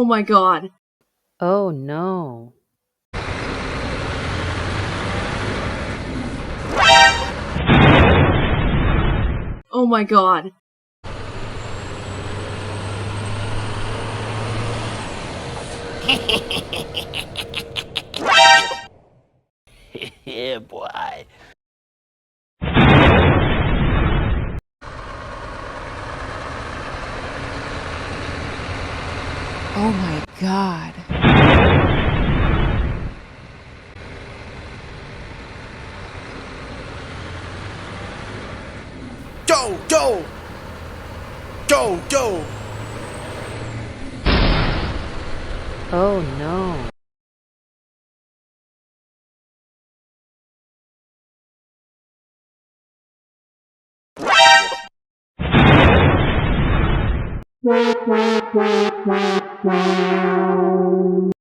Oh my god. Oh no. Oh my god. Yeah, boy. Oh my god. Go, go! Go, go! Oh no.